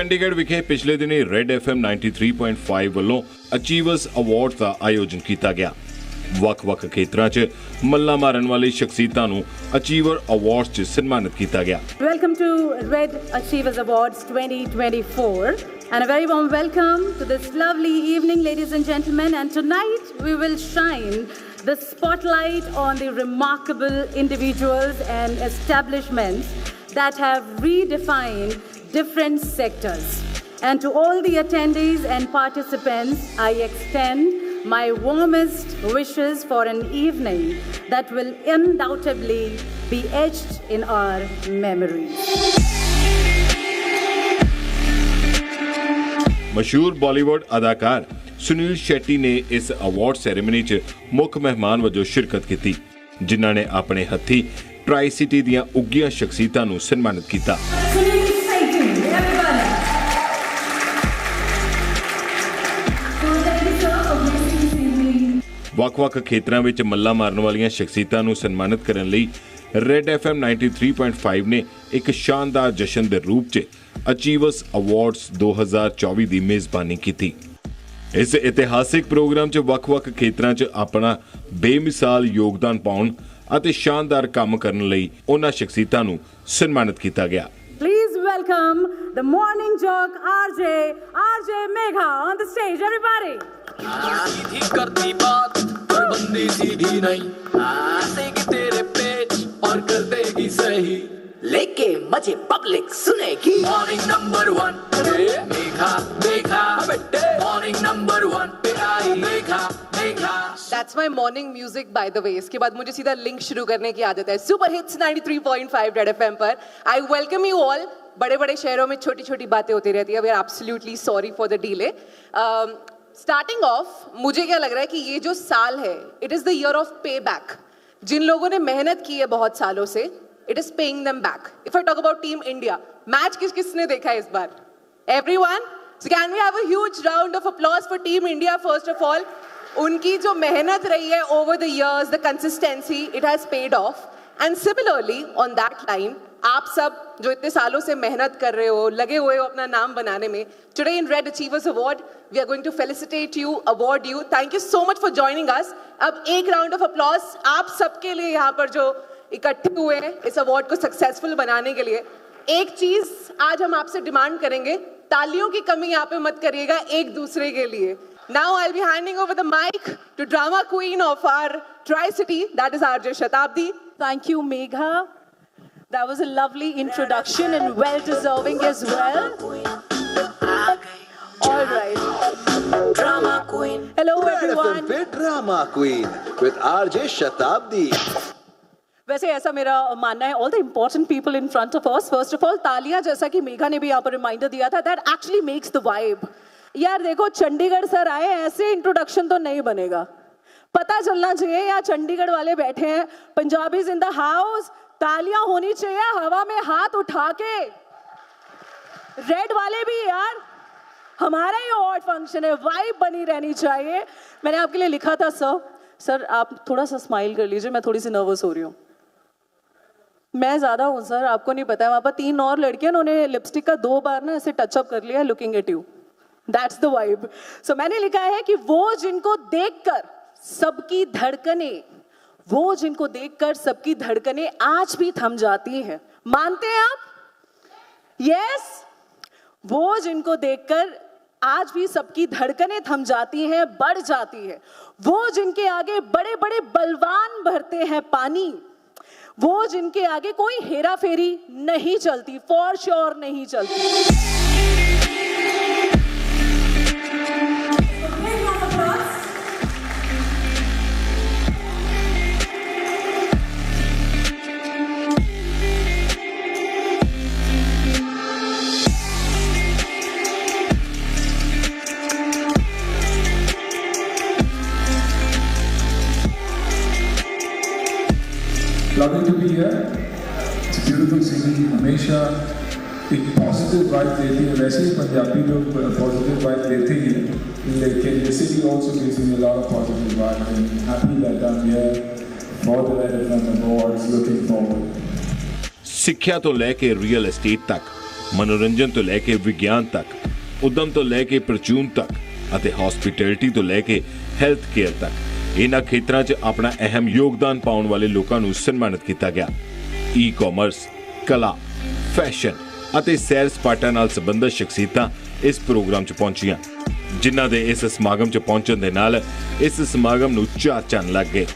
ਚੰਡੀਗੜ੍ਹ ਵਿਖੇ ਪਿਛਲੇ ਦਿਨੀ ਰੈੱਡ FM 93.5 ਵੱਲੋਂ ਅਚੀਵਰਸ ਅਵਾਰਡ ਦਾ ਆਯੋਜਨ ਕੀਤਾ ਗਿਆ। ਵੱਖ-ਵੱਖ ਖੇਤਰਾਂ 'ਚ ਮੱਲਾਂ ਮਾਰਨ ਵਾਲੀ ਸ਼ਖਸੀਅਤਾਂ ਨੂੰ ਅਚੀਵਰ ਅਵਾਰਡਸ 'ਚ ਸਨਮਾਨਿਤ ਕੀਤਾ ਗਿਆ। Welcome to Red Achievers Awards 2024 and a very warm welcome to this lovely evening, ladies and gentlemen. And tonight we will shine the spotlight on the remarkable individuals and establishments that have redefined different sectors. And to all the attendees and participants, I extend my warmest wishes for an evening that will undoubtedly be etched in our memories. ਮਸ਼ਹੂਰ ਬਾਲੀਵੁੱਡ ਅਦਾਕਾਰ ਸੁਨੀਲ ਸ਼ੈਟੀ ਨੇ ਇਸ award ceremony 'ਚ ਮੁੱਖ ਮਹਿਮਾਨ ਵਜੋਂ ਸ਼ਿਰਕਤ ਕੀਤੀ, ਜਿਨ੍ਹਾਂ ਨੇ ਆਪਣੇ ਹੱਥੀਂ ਟ੍ਰਾਈ ਸਿਟੀ ਦੀਆਂ ਉੱਘੀਆਂ ਸ਼ਖਸੀਅਤਾਂ ਨੂੰ ਸਨਮਾਨਿਤ ਕੀਤਾ। ਵੱਖ-ਵੱਖ ਖੇਤਰਾਂ ਵਿੱਚ ਮੱਲਾਂ ਮਾਰਨ ਵਾਲੀਆਂ ਸ਼ਖਸੀਅਤਾਂ ਨੂੰ ਸਨਮਾਨਿਤ ਕਰਨ ਲਈ ਰੈੱਡ FM 93.5 ਨੇ ਇੱਕ ਸ਼ਾਨਦਾਰ ਜਸ਼ਨ ਦੇ ਰੂਪ 'ਚ ਅਚੀਵਰਸ ਅਵਾਰਡਸ 2024 ਦੀ ਮੇਜ਼ਬਾਨੀ ਕੀਤੀ। ਇਸ ਇਤਿਹਾਸਿਕ ਪ੍ਰੋਗਰਾਮ 'ਚ ਵੱਖ-ਵੱਖ ਖੇਤਰਾਂ 'ਚ ਆਪਣਾ ਬੇਮਿਸਾਲ ਯੋਗਦਾਨ ਪਾਉਣ ਅਤੇ ਸ਼ਾਨਦਾਰ ਕੰਮ ਕਰਨ ਲਈ ਉਹਨਾਂ ਸ਼ਖਸੀਅਤਾਂ ਨੂੰ ਸਨਮਾਨਿਤ ਕੀਤਾ ਗਿਆ। Please welcome the morning jock RJ Megha on the stage, everybody. सीधी करती बात पर बंदी सीधी नहीं, आसेगी तेरे पेज और कर देगी सही, लेके मजे पब्लिक सुनेगी। मॉर्निंग नंबर 1 मेघा मेघा बेटे, मॉर्निंग नंबर 1 पे आई Megha Megha. That's my morning music by the way. इसके बाद मुझे सीधा लिंक शुरू करने की आदत है। सुपर हिट्स 93.5 रेड एफएम पर I welcome you all. बड़े बड़े शहरों में छोटी छोटी बातें होती रहती है। We are absolutely sorry for the delay. Starting of, मुझे क्या लग रहा है कि ये जो साल है, it is the year of pay back. जिन लोगों ने मेहनत की है बहुत सालों से, it is paying them back. If I talk about team India, match किसने देखा है इस बार? Everyone? So can we have a huge round of applause for team India first of all. उनकी जो मेहनत रही है over the years, the consistency, it has paid off. And similarly on that line, आप सब जो इतने सालों से मेहनत कर रहे हो, लगे हुए हो अपना नाम बनाने में, today in red achievers award we are going to felicitate you, award you. Thank you so much for joining us. अब एक राउंड ऑफ अप्लॉज आप सबके लिए यहाँ पर जो इकट्ठे हुए हैं इस अवार्ड को सक्सेसफुल बनाने के लिए। एक चीज आज हम आपसे डिमांड करेंगे, तालियों की कमी यहाँ पे मत करिएगा एक दूसरे के लिए। Now I'll be handing over the mic to drama queen of our Tri-City, that is RJ Shatabdi. Thank you, Megha. That was a lovely introduction and well deserving as well. All right. Drama queen. Hello everyone. Drama queen with RJ Shatabdi. वैसे ऐसा मेरा मानना है, all the important people in front of us, first of all तालियां, जैसा कि मेघा ने भी यहाँ पर रिमाइंडर दिया था, that actually makes the vibe. यार देखो, चंडीगढ़ सर आए, ऐसे इंट्रोडक्शन तो नहीं बनेगा। पता चलना चाहिए यहाँ चंडीगढ़ वाले बैठे हैं, पंजाबीज इन द हाउस, तालियां होनी चाहिए हवा में हाथ उठा के। रेड वाले भी यार, हमारा ही अवार्ड फंक्शन है, वाइब बनी रहनी चाहिए। मैंने आपके लिए लिखा था सर आप थोड़ा सा स्माइल कर लीजिए, मैं थोड़ी सी नर्वस हो रही हूँ। मैं ज्यादा हूँ सर, आपको नहीं पता है। वहां पर 3 और लड़कियां, उन्होंने लिपस्टिक का 2 बार ना ऐसे टचअप कर लिया, looking at you. That's the vibe. So मैंने लिखा है कि वो जिनको देखकर सबकी धड़कनें, वो जिनको देखकर सबकी धड़कनें आज भी थम जाती हैं। मानते हैं आप? यस। वो जिनको देखकर आज भी सबकी धड़कनें थम जाती हैं, बढ़ जाती है। वो जिनके आगे बड़े बड़े बलवान भरते हैं पानी, वो जिनके आगे कोई हेरा फेरी नहीं चलती, फॉर श्योर नहीं चलती। Lovely to be here. It's a beautiful city. हमेशा एक पॉजिटिव वाइब देती है। वैसे ही पंजाबी लोग पॉजिटिव वाइब देते ही, लेकिन the city also gives me a lot of positive vibe. I'm happy that I'm here for the Red FM Awards. Looking forward. ਸਿੱਖਿਆ ਤੋਂ ਲੈ ਕੇ ਰੀਅਲ ਐਸਟੇਟ ਤੱਕ ਮਨੋਰੰਜਨ ਤੋਂ ਲੈ ਕੇ ਵਿਗਿਆਨ ਤੱਕ, ਉਦਮ ਤੋਂ ਲੈ ਕੇ ਪ੍ਰਚੂਨ ਤੱਕ ਅਤੇ ਹਸਪਿਟੈਲਿਟੀ ਤੋਂ ਲੈ ਕੇ ਹੈਲਥ ਕੇਅਰ ਤੱਕ ਇਹਨਾਂ ਖੇਤਰਾਂ 'ਚ ਆਪਣਾ ਅਹਿਮ ਯੋਗਦਾਨ ਪਾਉਣ ਵਾਲੇ ਲੋਕਾਂ ਨੂੰ ਸਨਮਾਨਿਤ ਕੀਤਾ ਗਿਆ। ਈ-ਕਾਮਰਸ, ਕਲਾ, ਫੈਸ਼ਨ ਅਤੇ ਸੈਰ ਸਪਾਟਾ ਨਾਲ ਸੰਬੰਧਿਤ ਸ਼ਖਸੀਅਤਾਂ ਇਸ ਪ੍ਰੋਗਰਾਮ 'ਚ ਪਹੁੰਚੀਆਂ, ਜਿਨ੍ਹਾਂ ਦੇ ਇਸ ਸਮਾਗਮ 'ਚ ਪਹੁੰਚਣ ਦੇ ਨਾਲ ਇਸ ਸਮਾਗਮ ਨੂੰ ਚਾਰ ਚੰਨ ਲੱਗ ਗਏ।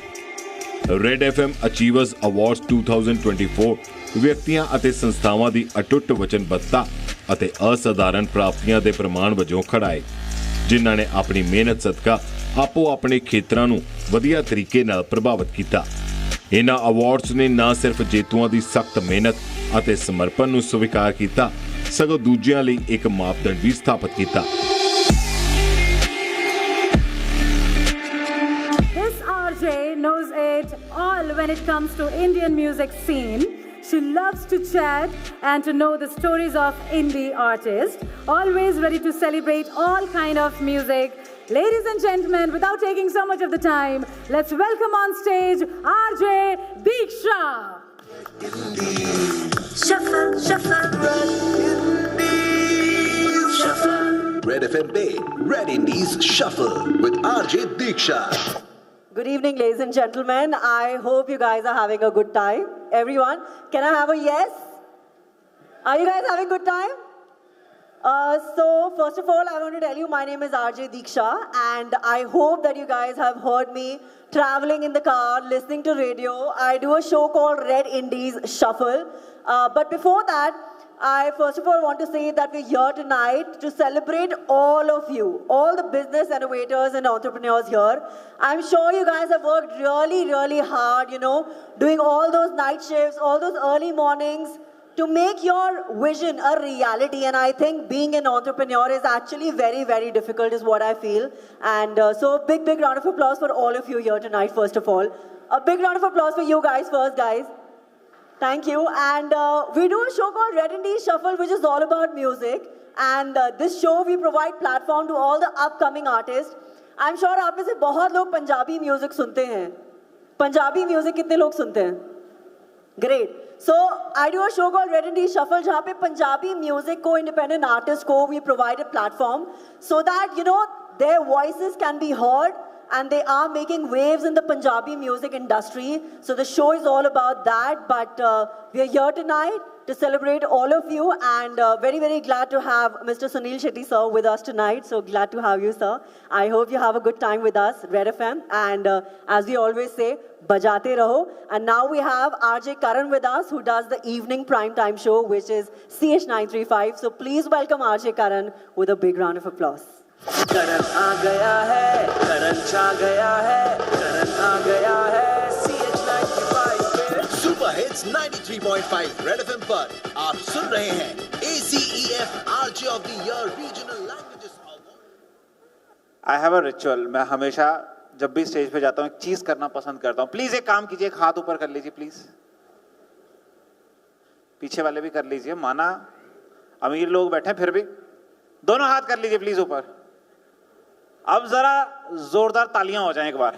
ਰੈਡ FM ਅਚੀਵਰਸ ਅਵਾਰਡਸ 2024 ਵਿਅਕਤੀਆਂ ਅਤੇ ਸੰਸਥਾਵਾਂ ਦੀ ਅਟੁੱਟ ਵਚਨਬੱਧਤਾ ਅਤੇ ਅਸਾਧਾਰਨ ਪ੍ਰਾਪਤੀਆਂ ਦੇ ਪ੍ਰਮਾਣ ਵਜੋਂ ਖੜਾ ਹੈ, ਜਿਨ੍ਹਾਂ ਨੇ ਆਪਣੀ ਮਿਹਨਤ ਸਦਕਾ ਆਪੋ ਆਪਣੇ ਖੇਤਰਾਂ ਨੂੰ ਵਧੀਆ ਤਰੀਕੇ ਨਾਲ ਪ੍ਰਭਾਵਿਤ ਕੀਤਾ। ਇਹਨਾਂ ਅਵਾਰਡਸ ਨੇ ਨਾ ਸਿਰਫ ਜੇਤੂਆਂ ਦੀ ਸਖਤ ਮਿਹਨਤ ਅਤੇ ਸਮਰਪਣ ਨੂੰ ਸਵੀਕਾਰ ਕੀਤਾ, ਸਗੋਂ ਦੂਜਿਆਂ ਲਈ ਇੱਕ ਮਾਪਦੰਡ ਵੀ ਸਥਾਪਿਤ ਕੀਤਾ। This RJ knows it all when it comes to Indian music scene. She loves to chat and to know the stories of indie artists, always ready to celebrate all kind of music. Ladies and gentlemen, without taking so much of the time, let's welcome on stage RJ Diksha. Shuffle, shuffle, shuffle. Red FM Bay, Red Indies Shuffle with RJ Diksha. Good evening, ladies and gentlemen. I hope you guys are having a good time. Everyone, can I have a yes? Are you guys having a good time? So first of all, I want to tell you my name is RJ Diksha, and I hope that you guys have heard me traveling in the car, listening to radio. I do a show called Red Indies Shuffle. But before that, I first of all want to say that we're here tonight to celebrate all of you, all the business innovators and entrepreneurs here. I'm sure you guys have worked really, really hard, doing all those night shifts, all those early mornings to make your vision a reality. And I think being an entrepreneur is actually very, very difficult is what I feel. And so big, big round of applause for all of you here tonight, first of all. A big round of applause for you guys first, guys. Thank you. And we do a show called Red Indies Shuffle, which is all about music. And this show, we provide platform to all the upcoming artists. I'm sure आप में से बहुत लोग Punjabi music सुनते हैं। Punjabi music कितने लोग सुनते हैं? Great. So I do a show called Red Indies Shuffle, जहाँ पे पंजाबी म्यूजिक को, independent artists को we provide a platform so that their voices can be heard. And they are making waves in the Punjabi music industry. So the show is all about that. But we are here tonight to celebrate all of you. And very, very glad to have Mr. Sunil Shetty, sir, with us tonight. So glad to have you, sir. I hope you have a good time with us, Red FM. And as we always say, bajate raho. And now we have RJ Karan with us, who does the evening primetime show, which is CH935. So please welcome RJ Karan with a big round of applause. करण आ गया है, करण छा गया है, करण आ गया है CH95 पे। Super hits 93.5 red FM पर आप सुन रहे हैं ACEF RJ of the year regional languages award. I have a ritual. मैं हमेशा जब भी स्टेज पे जाता हूँ एक चीज करना पसंद करता हूँ। प्लीज एक काम कीजिए, एक हाथ ऊपर कर लीजिए प्लीज। पीछे वाले भी कर लीजिए, माना अमीर लोग बैठे फिर भी दोनों हाथ कर लीजिए प्लीज ऊपर। अब जरा जोरदार तालियां हो जाएं एक बार।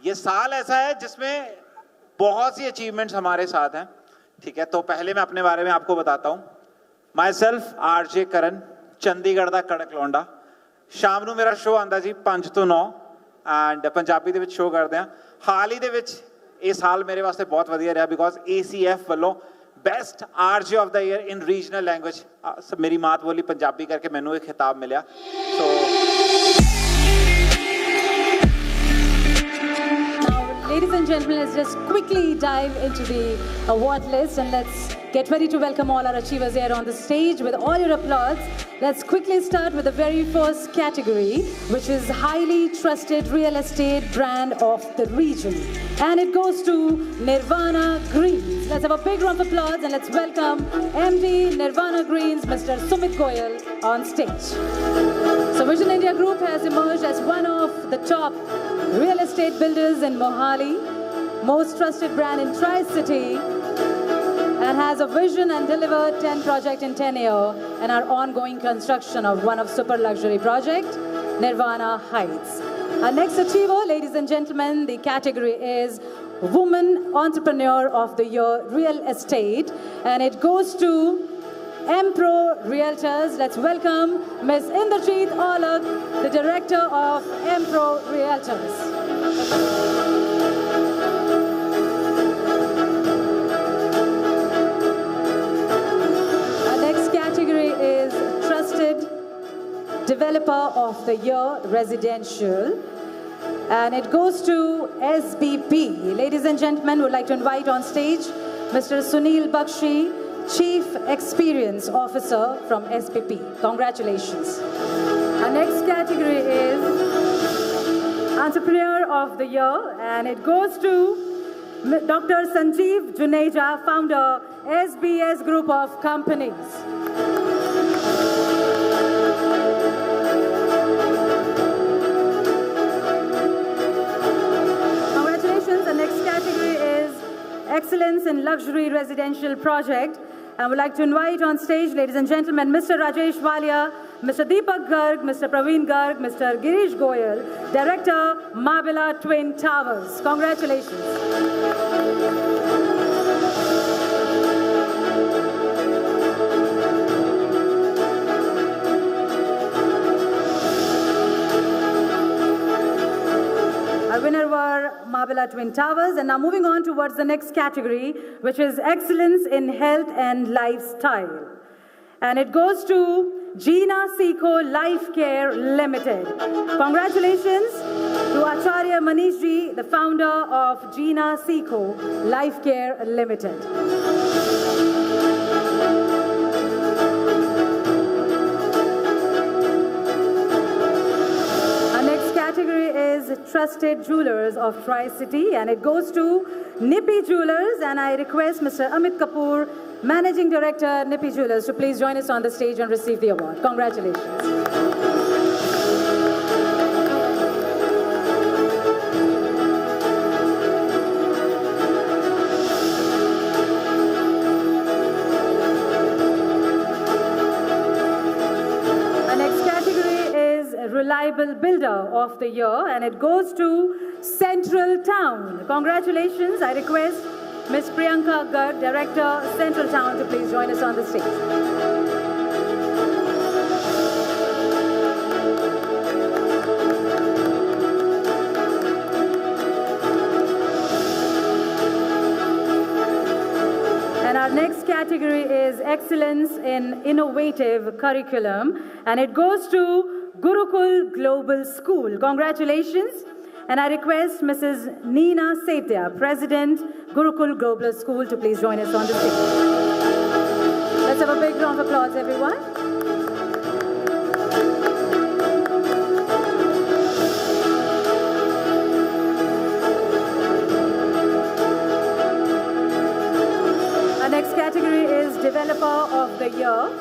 ये साल ऐसा है जिसमें बहुत सी अचीवमेंट्स हमारे साथ हैं, ठीक है। तो पहले मैं अपने बारे में आपको बताता हूं। माई सेल्फ RJ करण, चंडीगढ़ दा कड़क लौंडा। शाम ਨੂੰ ਮੇਰਾ ਸ਼ੋਅ ਆਂਦਾ ਜੀ 5 ਤੋਂ 9 ਐਂਡ ਪੰਜਾਬੀ ਦੇ ਵਿੱਚ ਸ਼ੋਅ ਕਰਦੇ ਆ। ਹਾਲ ਹੀ ਦੇ ਵਿੱਚ ਇਹ ਸਾਲ ਮੇਰੇ ਵਾਸਤੇ ਬਹੁਤ ਵਧੀਆ ਰਿਹਾ ਬਿਕੋਜ਼ ACF ਵੱਲੋਂ best RJ of the year in regional language मेरी मात बोली पंजाबी करके मैनू एक खिताब मिला। सो Ladies and gentlemen, let's just quickly dive into the award list and let's get ready to welcome all our achievers here on the stage with all your applause. Let's quickly start with the very first category, which is highly trusted real estate brand of the region. And it goes to Nirvana Greens. Let's have a big round of applause and let's welcome MD Nirvana Greens, Mr. Sumit Goyal, on stage. So Vision India Group has emerged as one of the top real estate builders in Mohali, most trusted brand in Tri-City, and has a vision and delivered 10 projects in 10 years and our ongoing construction of one of super luxury project, Nirvana Heights. Our next achiever, ladies and gentlemen, the category is Woman Entrepreneur of the Year Real Estate, and it goes to Empro Realtors. Let's welcome Ms. Inderjeet Aulak, the Director of Empro Realtors. Our next category is Trusted Developer of the Year Residential, and it goes to SBP. Ladies and gentlemen, would like to invite on stage Mr. Sunil Bakshi, Chief Experience Officer from SBP. Congratulations. Our next category is Entrepreneur of the Year, and it goes to Dr. Sanjeev Juneja, founder, SBS Group of Companies. The next category is Excellence in Luxury Residential Project. I would like to invite on stage, ladies and gentlemen, Mr. Rajesh Walia, Mr. Deepak Garg, Mr. Praveen Garg, Mr. Girish Goyal, Director, Marbella Twin Towers. Congratulations. Our winner were Marbella Twin Towers, and now moving on towards the next category, which is Excellence in Health and Lifestyle. And it goes to Gina Seco Life Care Limited. Congratulations to Acharya Manishji, the founder of Gina Seco Life Care Limited. Category is Trusted Jewelers of Tri-City, and it goes to Nippy Jewelers, and I request Mr. Amit Kapoor, Managing Director, Nippy Jewelers, to please join us on the stage and receive the award. Congratulations. Reliable Builder of the Year, and it goes to Central Town. Congratulations. I request Ms. Priyanka Garg, Director, Central Town, to please join us on the stage. And our next category is Excellence in Innovative Curriculum, and it goes to Gurukul Global School. Congratulations. And I request Mrs. Neena Setya, President, Gurukul Global School, to please join us on the stage. Let's have a big round of applause, everyone. Our next category is Developer of the Year,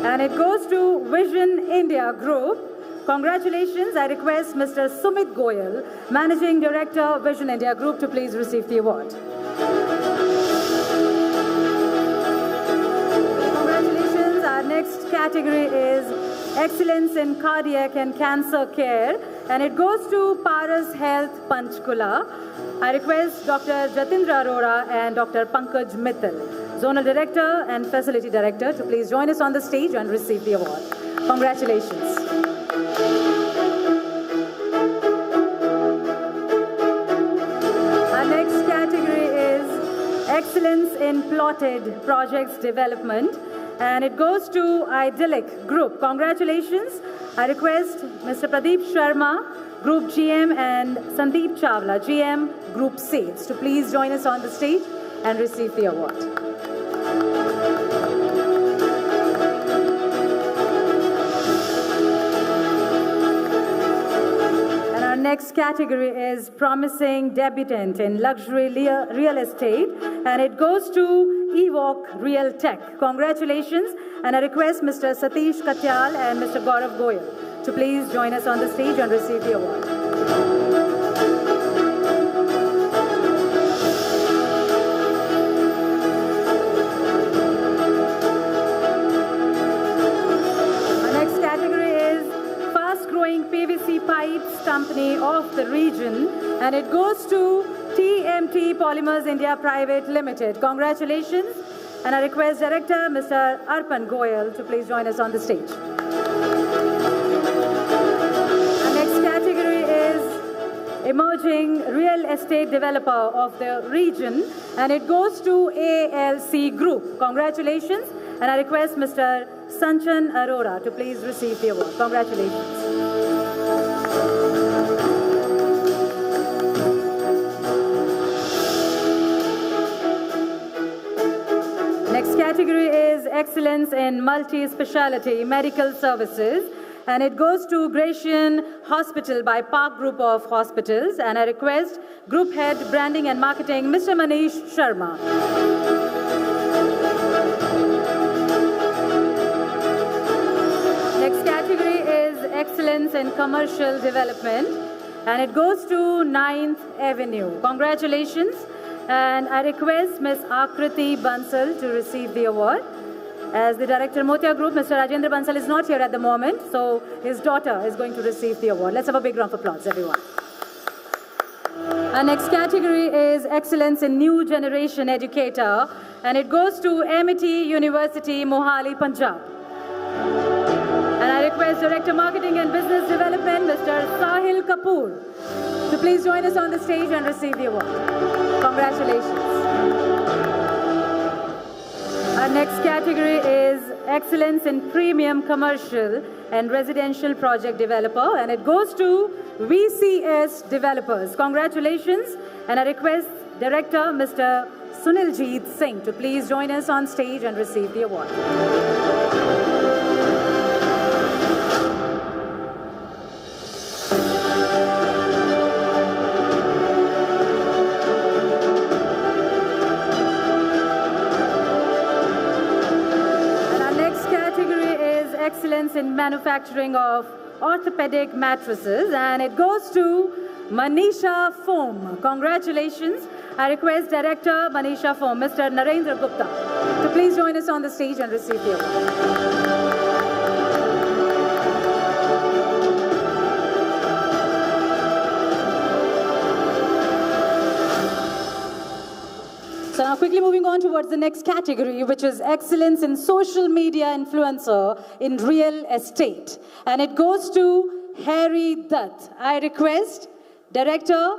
and it goes to Vision India Group. Congratulations. I request Mr. Sumit Goyal, Managing Director, Vision India Group, to please receive the award. Congratulations. Our next category is Excellence in Cardiac and Cancer Care, and it goes to Paras Health Panchkula. I request Dr. Jatindra Arora and Dr. Pankaj Mittal, Zonal Director and Facility Director, to please join us on the stage and receive the award. Congratulations. Our next category is Excellence in Plotted Projects Development, and it goes to Idyllic Group. Congratulations. I request Mr. Pradeep Sharma, Group GM, and Sandeep Chawla, GM, Group Sales, to please join us on the stage and receive the award. And our next category is Promising Debutant in Luxury Real Estate, and it goes to Evoque Real Tech. Congratulations, and I request Mr. Satish Katyal and Mr. Gaurav Goyal to please join us on the stage and receive the award. PVC Pipes Company of the region, and it goes to TMT Polymers India Private Limited. Congratulations. And I request Director Mr. Arpan Goyal to please join us on the stage. Our next category is Emerging Real Estate Developer of the Region, and it goes to ALC Group. Congratulations. And I request Mr. Sanchan Arora to please receive the award. Congratulations. Next category is Excellence in Multi-Speciality Medical Services, and it goes to Gratian Hospital by Park Group of Hospitals, and I request Group Head Branding and Marketing, Mr. Manish Sharma. Next category is Excellence in Commercial Development, and it goes to 9th Avenue. Congratulations. And I request Ms. Akriti Bansal to receive the award. As the Director Motia Group, Mr. Rajendra Bansal is not here at the moment, so his daughter is going to receive the award. Let's have a big round of applause, everyone. Our next category is Excellence in New Generation Educator, and it goes to Amity University, Mohali, Punjab. And I request Director Marketing and Business Development, Mr. Sahil Kapoor, to please join us on the stage and receive the award. Congratulations. Our next category is Excellence in Premium Commercial and Residential Project Developer, and it goes to VCS Developers. Congratulations. And I request Director Mr. Suniljeet Singh to please join us on stage and receive the award. Excellence in Manufacturing of Orthopedic Mattresses, and it goes to Manisha Foam. Congratulations. I request Director Manisha Foam, Mr. Narendra Gupta, to please join us on the stage and receive the award. So now quickly moving on towards the next category, which is Excellence in Social Media Influencer in Real Estate. And it goes to Harry Dutt. I request Director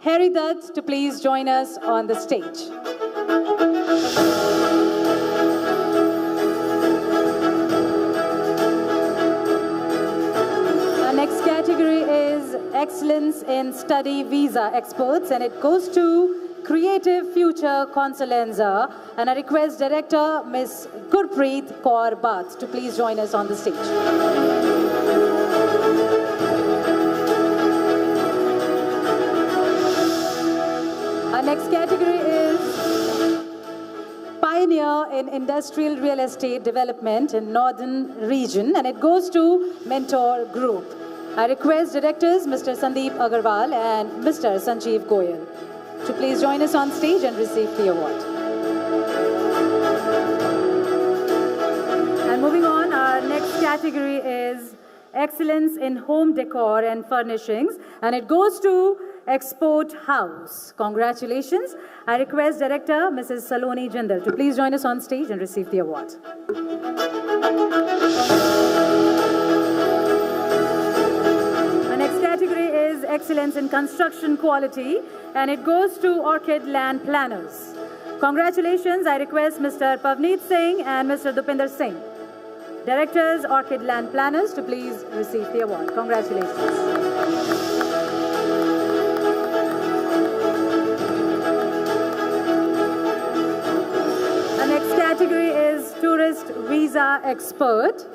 Harry Dutt to please join us on the stage. Our next category is Excellence in Study Visa Experts, and it goes to Creative Future Consulenza, and I request Director Ms. Gurpreet Kaur Bath to please join us on the stage. Our next category is Pioneer in Industrial Real Estate Development in Northern Region, and it goes to Mentor Group. I request Directors Mr. Sandeep Agarwal and Mr. Sanjeev Goyal to please join us on stage and receive the award. And moving on, our next category is Excellence in Home Decor and Furnishings, and it goes to Export House. Congratulations. I request Director Mrs. Saloni Jindal to please join us on stage and receive the award. Our next category is Excellence in Construction Quality, and it goes to Orchid Land Planners. Congratulations. I request Mr. Pavneet Singh and Mr. Dupinder Singh, Directors, Orchid Land Planners, to please receive the award. Congratulations. Our next category is Tourist Visa Expert,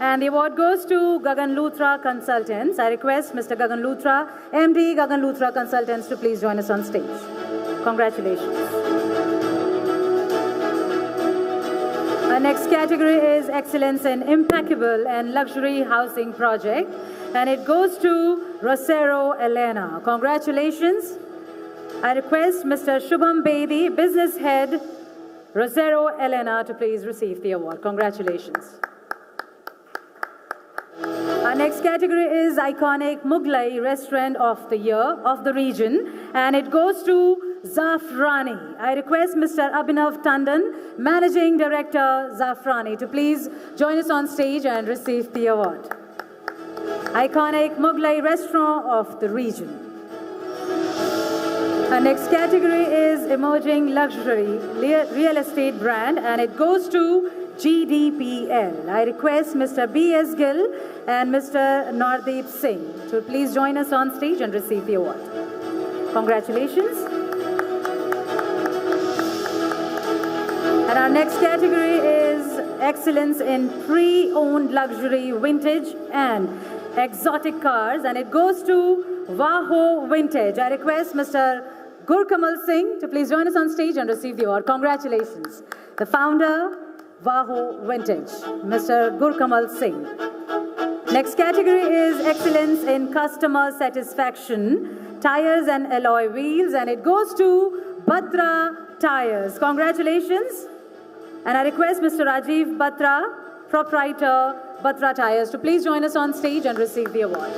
and the award goes to Gagan Luthra Consultants. I request Mr. Gagan Luthra, MD Gagan Luthra Consultants, to please join us on stage. Congratulations. Our next category is Excellence in Impeccable and Luxury Housing Project, and it goes to Rosero Elena. Congratulations. I request Mr. Shubham Bedi, Business Head, Rosero Elena, to please receive the award. Congratulations. Our next category is Iconic Mughlai Restaurant of the Year of the region, and it goes to Zafrani. I request Mr. Abhinav Tandon, Managing Director, Zafrani, to please join us on stage and receive the award. Iconic Mughlai Restaurant of the region. Our next category is Emerging Luxury Real Estate Brand, and it goes to GDPL. I request Mr. B.S. Gill and Mr. Nardeep Singh to please join us on stage and receive the award. Congratulations. And our next category is Excellence in Pre-Owned Luxury Vintage and Exotic Cars, and it goes to Vaho Vintage. I request Mr. Gurkamal Singh to please join us on stage and receive the award. Congratulations. The founder, Vaho Vintage, Mr. Gurkamal Singh. Next category is Excellence in Customer Satisfaction, Tires and Alloy Wheels, and it goes to Batra Tires. Congratulations. And I request Mr. Rajiv Batra, proprietor, Batra Tires, to please join us on stage and receive the award.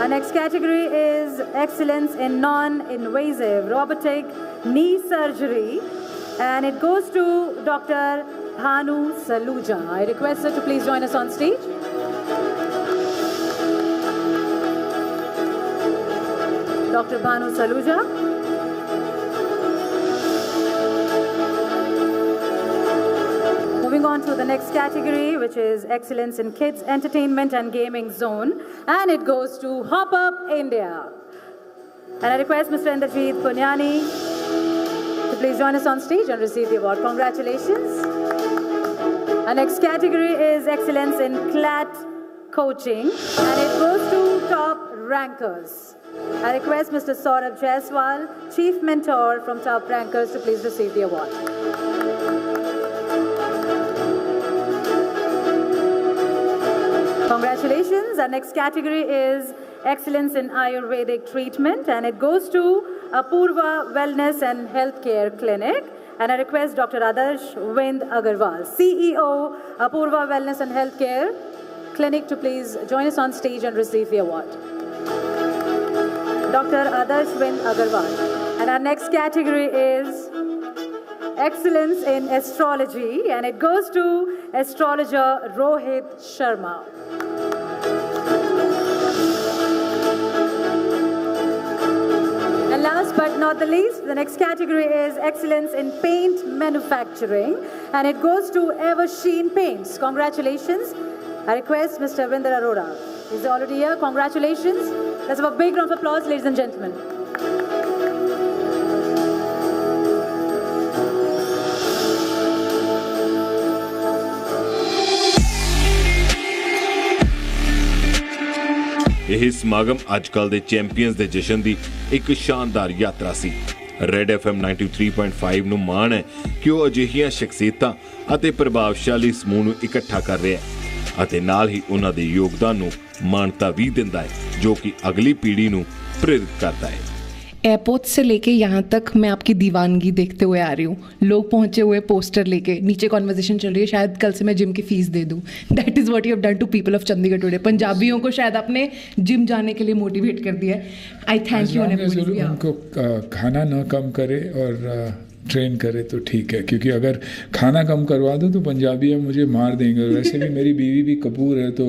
Our next category is Excellence in Non-Invasive Robotic Knee Surgery, and it goes to Dr. Bhanu Saluja. I request her to please join us on stage. Dr. Bhanu Saluja. Moving on to the next category, which is Excellence in Kids Entertainment and Gaming Zone, and it goes to Hop Up India. And I request Mr. Indrajit Punyani to please join us on stage and receive the award. Congratulations. Our next category is Excellence in CLAT Coaching, and it goes to Top Rankers. I request Mr. Saurabh Jaiswal, Chief Mentor from Top Rankers, to please receive the award. Congratulations. Our next category is Excellence in Ayurvedic Treatment, and it goes to Apurva Wellness and Healthcare Clinic. And I request Dr. Adarsh Wind Agarwal, CEO, Apurva Wellness and Healthcare Clinic, to please join us on stage and receive the award. Dr. Adarsh Wind Agarwal. And our next category is Excellence in Astrology, and it goes to astrologer Rohit Sharma. And last but not the least, the next category is Excellence in Paint Manufacturing, and it goes to Eversheen Paints. Congratulations. I request Mr. Vinder Arora. He's already here. Congratulations. Let's have a big round of applause, ladies and gentlemen. ਇਹ ਸਮਾਗਮ ਅੱਜਕੱਲ ਦੇ champions ਦੇ ਜਸ਼ਨ ਦੀ ਇੱਕ ਸ਼ਾਨਦਾਰ ਯਾਤਰਾ ਸੀ। Red FM 93.5 ਨੂੰ ਮਾਣ ਹੈ ਕਿ ਉਹ ਅਜਿਹੀਆਂ ਸ਼ਖਸੀਅਤਾਂ ਅਤੇ ਪ੍ਰਭਾਵਸ਼ਾਲੀ ਸਮੂਹ ਨੂੰ ਇਕੱਠਾ ਕਰ ਰਿਹਾ ਹੈ ਅਤੇ ਨਾਲ ਹੀ ਉਹਨਾਂ ਦੇ ਯੋਗਦਾਨ ਨੂੰ ਮਾਨਤਾ ਵੀ ਦਿੰਦਾ ਹੈ, ਜੋ ਕਿ ਅਗਲੀ ਪੀੜ੍ਹੀ ਨੂੰ ਪ੍ਰੇਰਿਤ ਕਰਦਾ ਹੈ। एयरपोर्ट से लेके यहाँ तक मैं आपकी दीवानगी देखते हुए आ रही हूँ, लोग पहुँचे हुए पोस्टर लेके, नीचे कॉन्वर्सेशन चल रही है, शायद कल से मैं जिम की फीस दे दूँ। That is what you have done to people of Chandigarh today. पंजाबियों को शायद आपने जिम जाने के लिए मोटिवेट कर दिया है। आई थैंक यू। उनको खाना ना कम करे और ट्रेन करे तो ठीक है, क्योंकि अगर खाना कम करवा दो तो पंजाबी है मुझे मार देंगे। वैसे भी मेरी बीवी भी कपूर है तो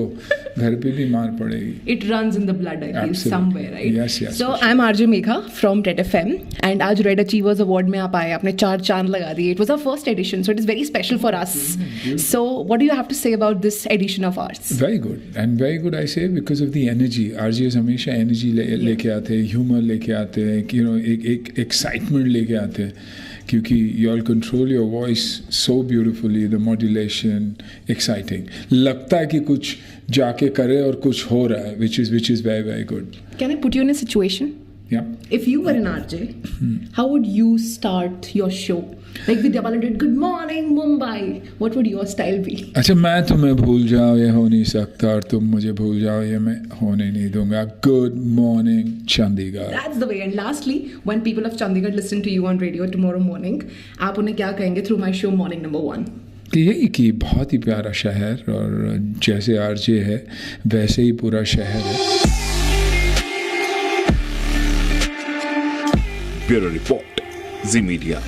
घर पे भी मार पड़ेगी। It runs in the blood, I feel, somewhere, right? Yes, yes. So I'm RJ Megha from Red FM, and आज Red Achievers Award में आप आए, आपने 4 चांद लगा दिए। It was our first edition, so it is very special for us. So what do you have to say about this edition of ours? Very good, and very good I say because of the energy. RJs हमेशा energy लेके आते हैं, humor लेके आते हैं, you know, एक excitement लेके आते हैं, क्योंकि you all control your voice so beautifully, the modulation, exciting. लगता है कि कुछ जाके करे और कुछ हो रहा है, which is very very good. Can I put you in a situation? Yeah. If you were an RJ, how would you start your show? Like Vidya Balan did, Good Morning Mumbai. What would your style be? अच्छा, मैं तुम्हें भूल जाओ ये हो नहीं सकता, और तुम मुझे भूल जाओ ये मैं होने नहीं दूंगा. Good morning Chandigarh. That's the way. And lastly, when people of Chandigarh listen to you on radio tomorrow morning, आप उन्हें क्या कहेंगे through my show Morning Number 1? कि यही कि बहुत ही प्यारा शहर, और जैसे आरजे है वैसे ही पूरा शहर है. ब्यूरो रिपोर्ट, जी मीडिया.